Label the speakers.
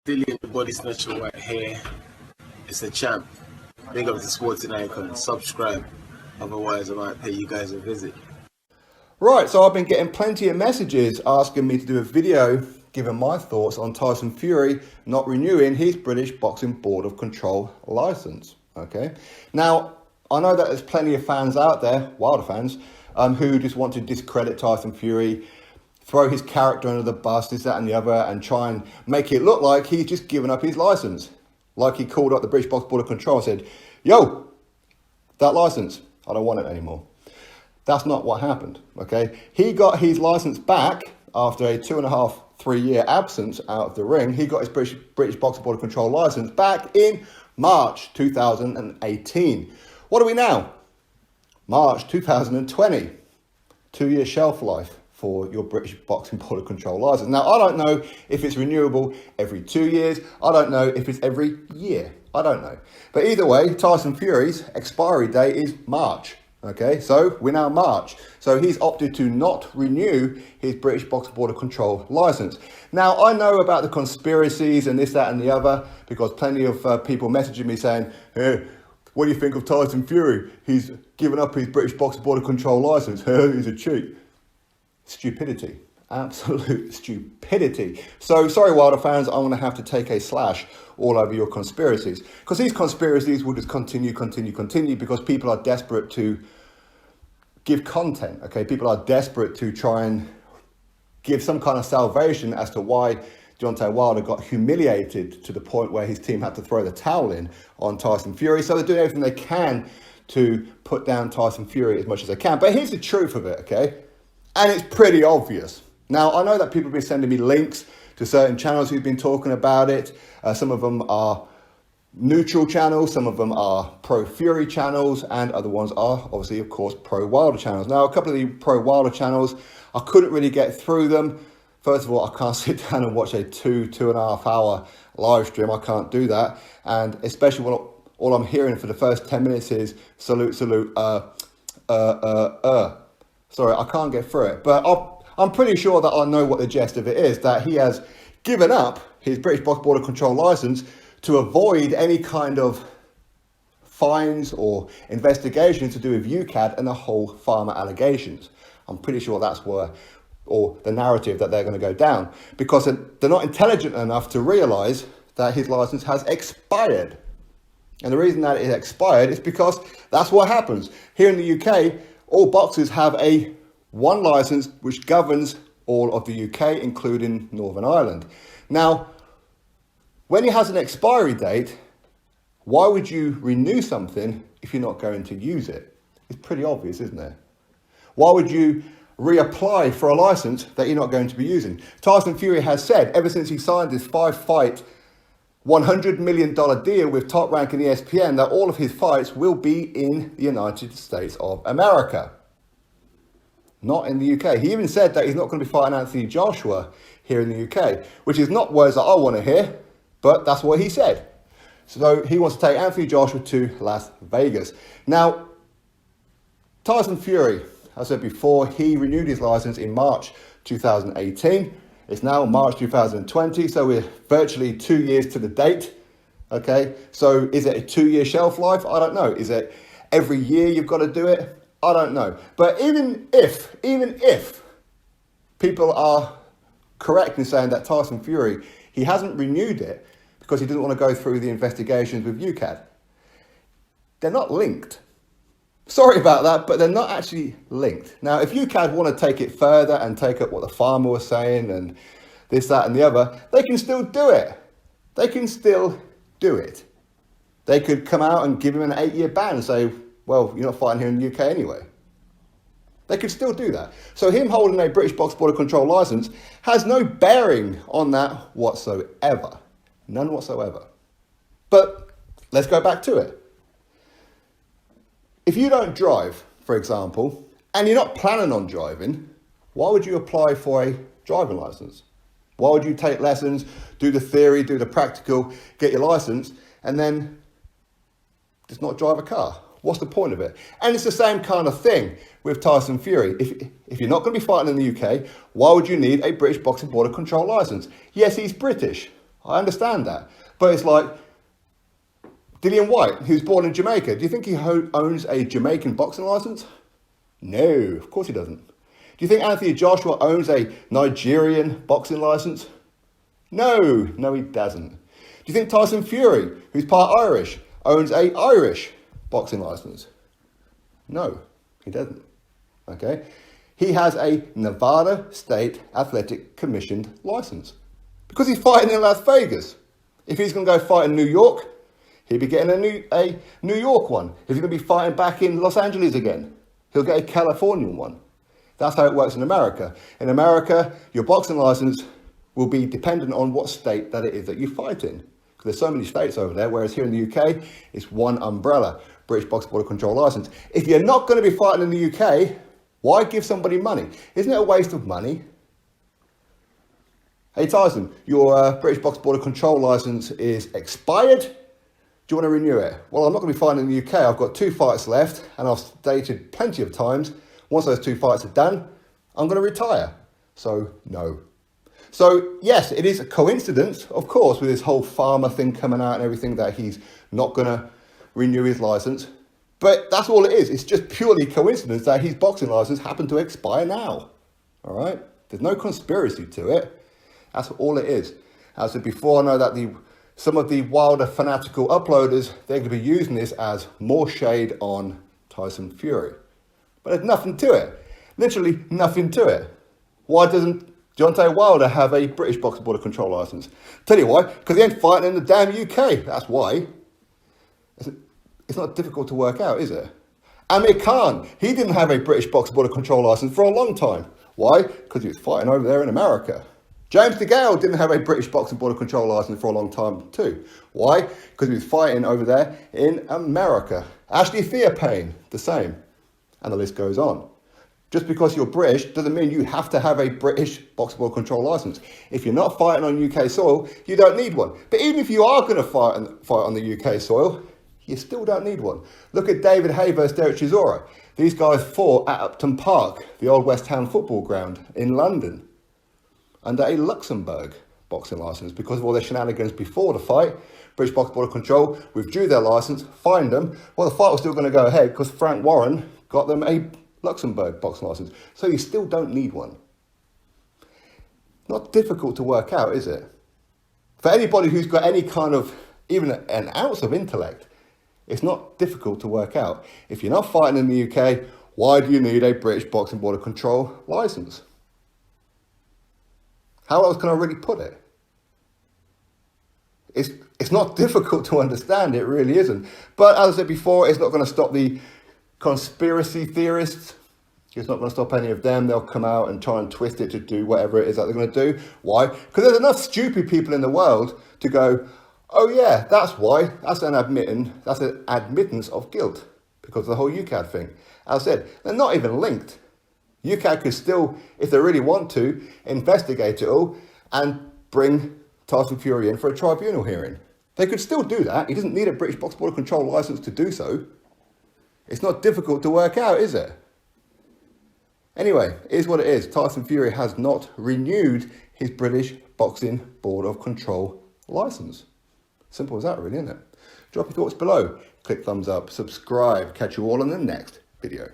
Speaker 1: Dilly the body snatcher right here. It's a champ. Big up to Sporting Icon. Subscribe. Otherwise, I might pay you guys a visit.
Speaker 2: Right, so I've been getting plenty of messages asking me to do a video giving my thoughts on Tyson Fury not renewing his British Boxing Board of Control license. Okay, now I know that there's plenty of fans out there, Wilder fans, who just want to discredit Tyson Fury, throw his character under the bus, this, that and the other, and try and make it look like he's just given up his license. Like he called up the British Boxing Board of Control and said, yo, that license, I don't want it anymore. That's not what happened, okay? He got his license back after a 2.5, 3 year absence out of the ring. He got his British Boxing Board of Control license back in March 2018. What are we now? March 2020. 2 year shelf life for your British Boxing Board of Control license. Now, I don't know if it's renewable every 2 years. I don't know if it's every year. I don't know. But either way, Tyson Fury's expiry date is March. Okay, so we're now March. So he's opted to not renew his British Boxing Board of Control license. Now, I know about the conspiracies and this, that and the other, because plenty of people messaging me saying, hey, what do you think of Tyson Fury? He's given up his British Boxing Board of Control license. He's a cheat. Stupidity. Absolute stupidity. So, sorry, Wilder fans, I'm going to have to take a slash all over your conspiracies. Because these conspiracies will just continue, because people are desperate to give content, okay? People are desperate to try and give some kind of salvation as to why Deontay Wilder got humiliated to the point where his team had to throw the towel in on Tyson Fury. So they're doing everything they can to put down Tyson Fury as much as they can. But here's the truth of it, okay? And it's pretty obvious. Now, I know that people have been sending me links to certain channels who've been talking about it. Some of them are neutral channels, some of them are pro-Fury channels, and other ones are, obviously, of course, pro-Wilder channels. Now, a couple of the pro-Wilder channels, I couldn't really get through them. First of all, I can't sit down and watch a 2.5 hour live stream. I can't do that. And especially when all I'm hearing for the first 10 minutes is salute, Sorry, I can't get through it. But I'm pretty sure that I know what the gist of it is, that he has given up his British Boxing Board of Control license to avoid any kind of fines or investigations to do with UCAD and the whole pharma allegations. I'm pretty sure that's where, or the narrative that they're going to go down, because they're not intelligent enough to realise that his license has expired. And the reason that it expired is because that's what happens. Here in the UK, all boxers have one license which governs all of the UK, including Northern Ireland. Now, when it has an expiry date, why would you renew something if you're not going to use it? It's pretty obvious, isn't it? Why would you reapply for a license that you're not going to be using? Tyson Fury has said, ever since he signed this 5-fight, $100 million deal with Top Rank and ESPN, that all of his fights will be in the United States of America, not in the UK. He even said that he's not going to be fighting Anthony Joshua here in the UK, which is not words that I want to hear, but that's what he said. So he wants to take Anthony Joshua to Las Vegas. Now, Tyson Fury, as I said before, he renewed his license in March 2018. It's now March 2020, so we're virtually 2 years to the date, okay? So is it a 2 year shelf life? I don't know. Is it every year you've got to do it? I don't know. But even if people are correct in saying that Tyson Fury, he hasn't renewed it because he doesn't want to go through the investigations with UCAD, they're not linked. Sorry about that, but they're not actually linked. Now, if UCAD want to take it further and take up what the farmer was saying and this, that, and the other, they can still do it. They can still do it. They could come out and give him an 8 year ban and say, well, you're not fighting here in the UK anyway. They could still do that. So him holding a British Boxing Board of Control license has no bearing on that whatsoever. None whatsoever. But let's go back to it. If you don't drive, for example, and you're not planning on driving, why would you apply for a driving license? Why would you take lessons, do the theory, do the practical, get your license, and then just not drive a car? What's the point of it? And it's the same kind of thing with Tyson Fury. If you're not going to be fighting in the UK, why would you need a British Boxing Board of Control license? Yes, he's British. I understand that. But it's like Dillian White, who's born in Jamaica. Do you think he owns a Jamaican boxing license? No, of course he doesn't. Do you think Anthony Joshua owns a Nigerian boxing license? No, he doesn't. Do you think Tyson Fury, who's part Irish, owns a Irish boxing license? No, he doesn't. Okay? He has a Nevada State Athletic Commissioned license because he's fighting in Las Vegas. If he's going to go fight in New York, he'll be getting a New York one. If he's going to be fighting back in Los Angeles again, he'll get a Californian one. That's how it works in America. In America, your boxing license will be dependent on what state that it is that you fight in. Because there's so many states over there, whereas here in the UK, it's one umbrella, British Boxing Board of Control license. If you're not going to be fighting in the UK, why give somebody money? Isn't it a waste of money? Hey Tyson, your British Boxing Board of Control license is expired. Do you want to renew it? Well, I'm not going to be fighting in the UK. I've got 2 fights left, and I've stated plenty of times, once those 2 fights are done, I'm going to retire. So, no. So, yes, it is a coincidence, of course, with this whole farmer thing coming out and everything, that he's not going to renew his license. But that's all it is. It's just purely coincidence that his boxing license happened to expire now. All right? There's no conspiracy to it. That's all it is. As I said before, I know that some of the wilder fanatical uploaders, they're going to be using this as more shade on Tyson Fury. But there's nothing to it. Literally nothing to it. Why doesn't Deontay Wilder have a British Boxing Board of Control license? Tell you why. Because he ain't fighting in the damn UK. That's why. It's not difficult to work out, is it? Amir Khan, he didn't have a British Boxing Board of Control license for a long time. Why? Because he was fighting over there in America. James DeGale didn't have a British Boxing Board of Control license for a long time too. Why? Because he was fighting over there in America. Ashley Theopane, the same. And the list goes on. Just because you're British doesn't mean you have to have a British Boxing Board of Control license. If you're not fighting on UK soil, you don't need one. But even if you are going to fight on the UK soil, you still don't need one. Look at David Haye versus Derek Chisora. These guys fought at Upton Park, the old West Ham football ground in London, under a Luxembourg boxing license because of all their shenanigans before the fight. British Boxing Board of Control withdrew their license, fined them. Well, the fight was still going to go ahead because Frank Warren got them a Luxembourg boxing license. So you still don't need one. Not difficult to work out, is it? For anybody who's got any kind of, even an ounce of intellect, it's not difficult to work out. If you're not fighting in the UK, why do you need a British Boxing Board of Control license? How else can I really put it? It's not difficult to understand, it really isn't. But as I said before, it's not going to stop the conspiracy theorists. It's not going to stop any of them. They'll come out and try and twist it to do whatever it is that they're going to do. Why? Because there's enough stupid people in the world to go, oh yeah, that's why. That's an admittance of guilt because of the whole UCAD thing. As I said, they're not even linked. UCAD could still, if they really want to, investigate it all and bring Tyson Fury in for a tribunal hearing. They could still do that. He doesn't need a British Boxing Board of Control license to do so. It's not difficult to work out, is it? Anyway, it is what it is. Tyson Fury has not renewed his British Boxing Board of Control license. Simple as that, really, isn't it? Drop your thoughts below. Click thumbs up, subscribe. Catch you all in the next video.